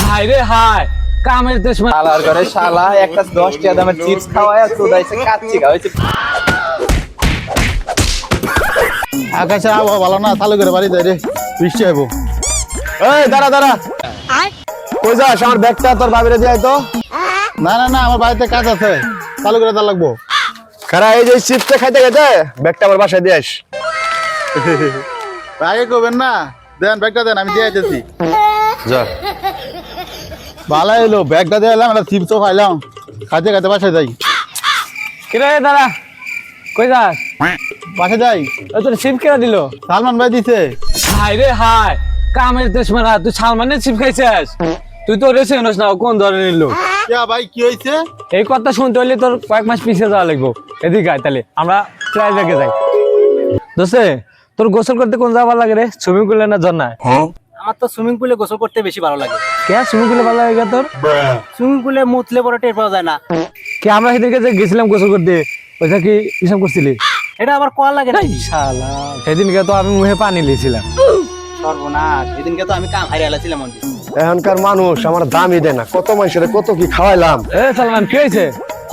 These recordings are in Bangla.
হাই রে হাই কামের দেশ শালার ঘরে শালা একটা 10 টাকা দামের চিপস খাওয়ায় চোদাইছে কাচ্চি খাওয়াইছে। আকাশে আবহাওয়া ভালো না, চালু করে বাড়ি যাই রে, বৃষ্টি আইবো। এই দাঁড়া দাঁড়া, কই যাস? আমার ব্যাগটা তোর ভাবিরে দিয়ে আয় তো। না না না, আমার বাড়িতে কাজ আছে, চালু করে দেওয়া লাগবো। খারা এই যে চিপসটা খাইতে খাইতে ব্যাগটা আমার বাসায় দিয়ে আস। আগে করবেন না, দেন ব্যাগটা দেন, আমি দিয়ে আইতেছি। যা ভালো এলো, ব্যাগটা দিয়ে এলাম, একটা চিপসও খাইলাম, খাইতে খাইতে বাসায় যাই। কিরে দাঁড়া, কই যাস? বাসায় যাই। তোর সিপ কেনা দিল? সালমান ভাই দিছে। হাই রে হাই কামের দেশ মারা, তুই সালমানের সিপ খাইছিস? তুই তো রেছে না কোন ধরনের লোক? ভাই কি হয়েছে? এই কথা শুনতে হলে তোর কয়েক মাস পিছিয়ে যাওয়া লাগবো। এদিকে আয়, তাহলে আমরা প্রায় জায়গায় যাই। দোস্তে, তোর গোসল করতে কোন যাওয়া লাগে রে? সুইমিং পুলে না ঝর্ণায়? আমার তো সুইমিং পুলে গোসল করতে বেশি ভালো লাগে। কে সুইমিং পুলে ভালো লাগে তোর? সুইমিং পুলে মুতলে বড় টের পাওয়া যায় না। কে আমরা সেদিনকে যে গেছিলাম গোসল করতে, ওইটা কি হিসাব করছিলি? এটা আবার কোয়া লাগে না। শালা, সেদিনকে তো আমি মুখে পানি লিয়েছিলাম। সর্বনাশ, সেদিনকে তো আমি কাম হারিয়ে আলাছিলাম। এখনকার মানুষ আমার দামই দেয় না, কত মানুষের কত কি খাওয়াইলাম। এ সালমান, কি হয়েছে?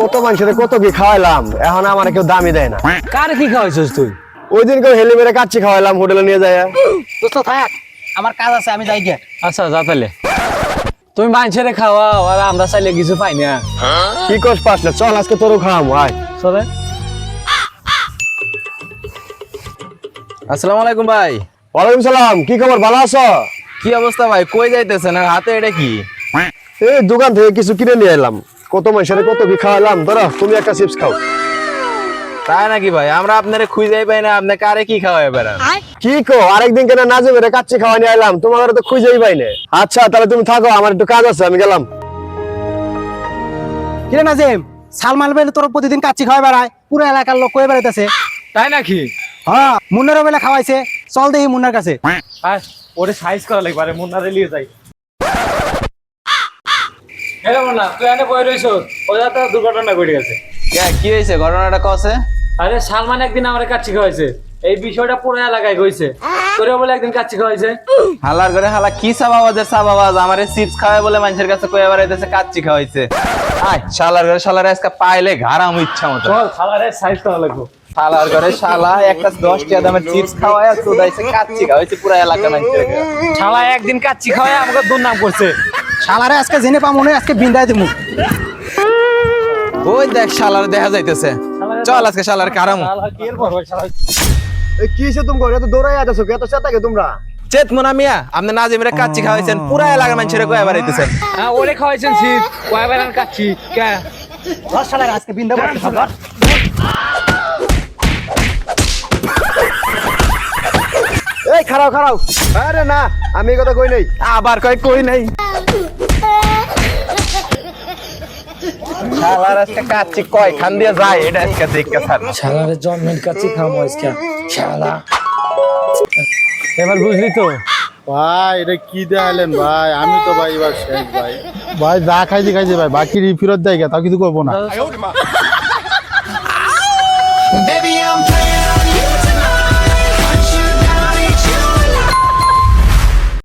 কত মানুষের কত কি খাওয়াইলাম, এখন আমার কেউ দামই দেয় না। কার কি খাওয়াইছিস তুই? ওই দিন কেউ হেলে মেরে কাচ্চি খাওয়াইলাম হোটেলে নিয়ে যায়। দোস্ত থাক, আমার কাজ আছে, আমি যাই গিয়া। আচ্ছা যা তাহলে, তুমি মানুষের খাওয়াও আর আমরা চাইলে কিছু পাই না। কি করছ পাস না, চল আজকে তোরও খাওয়াম। আয় চলে। আসসালামু আলাইকুম ভাই। ওয়ালাইকুম সালাম, কি খবর, ভালো আছো? কি অবস্থা ভাই? কই যাইতেছেন আর হাতে এটা কি? এই দোকান থেকে কিছু কিনে নিয়ে এলাম, কত মানুষের কত কি খাওয়াইলাম। ধরো তুমি একটা চিপস খাও। তাই নাকি ভাই? আমরা আপনারে খুঁজেই পাই না, আপনি কারে কি খাওয়াই বেড়ান? কি কো, আরেকদিন কেন না যাবে কাচ্চি খাওয়া নিয়ে এলাম, তোমার তো খুঁজেই পাই না। আচ্ছা তাহলে তুমি থাকো, আমার একটু কাজ আছে, আমি গেলাম। কিরে নাজিম, সালমান ভাই তোর প্রতিদিন কাচ্চি খাওয়াই বেড়ায়, পুরো এলাকার লোক কয়ে বেড়াইতেছে। তাই নাকি? হ্যাঁ, মুন্নারও বেলা খাওয়াইছে, চল দেখি মুন্নার কাছে। আয়, ওরে সাইজ করা লাগবে, আরে মুন্নারে নিয়ে যাই। হ্যাঁ মুন্না, তুই এনে বই রইছ, ওটা তো দুর্ঘটনা ঘটে গেছে। কি হয়েছে? ঘটনাটা কছে? আরে সালমান একদিন আমার কাচ্চি খাওয়াইছে, এই বিষয়টা পুরো এলাকায় কইছে। তোরে বলে একদিন কাচ্চি খাওয়াইছে। হালার ঘরে হালা কি সাবাবাজের সাবাবাজ, আমারে চিপস খাওয়াই বলে মানুষের কাছে কয়ে বেড়াইতেছে কাচ্চি খাওয়াইছে। আয় শালার ঘরে শালার আজকে পাইলে ঘাড়াম ইচ্ছা মতো। চল খালারে সাইজ করা লাগবে। শালার ঘরে শালা একটা 10 টাকা দামের চিপস খাওয়ায় চোদাইছে কাচ্চি খাওয়াইছে পুরো এলাকা মানুষের কাছে। শালা একদিন কাচ্চি খাওয়াই আমাকে দুর্নাম করছে। শালারে আজকে জেনে পাবো না, আজকে বিন্দায় দিমু। ওই দেখ শালার দেখা যাইতেছে, চল আজকে শালার কারামু। শালা কি এর বড় শালা। এই কি হইছে তুমি, এত দৌড়াই আছো, এত চেতা কে তোমরা? চেত মোনা মিয়া, আপনি নাজিমের কাচ্চি খাওয়াইছেন, পুরো এলাকার মানুষের কয়ে বেড়াইতেছেন। হ্যাঁ ওরে খাওয়াইছেন চিপ, কয়বার আর কাচ্চি কে? ধর শালারে আজকে বিন্দা করতেছে, ধর। এই খারাও খারাও, আরে না আমি এই কথা কই নাই। আবার কই নাই। শালার আজকে কাচ্চি কয় খান দিয়ে যায়, এটা আজকে দেখতে থাক। শালারে জন্মের কাচ্চি খাওয়াবো আজকে। শালা এবার বুঝলি তো? ভাই এটা কি দেখালেন ভাই, আমি তো ভাই এবার শেষ ভাই। ভাই যা খাইছি খাইছি ভাই, বাকি ফেরত দেয়, তাও কিছু করবো না।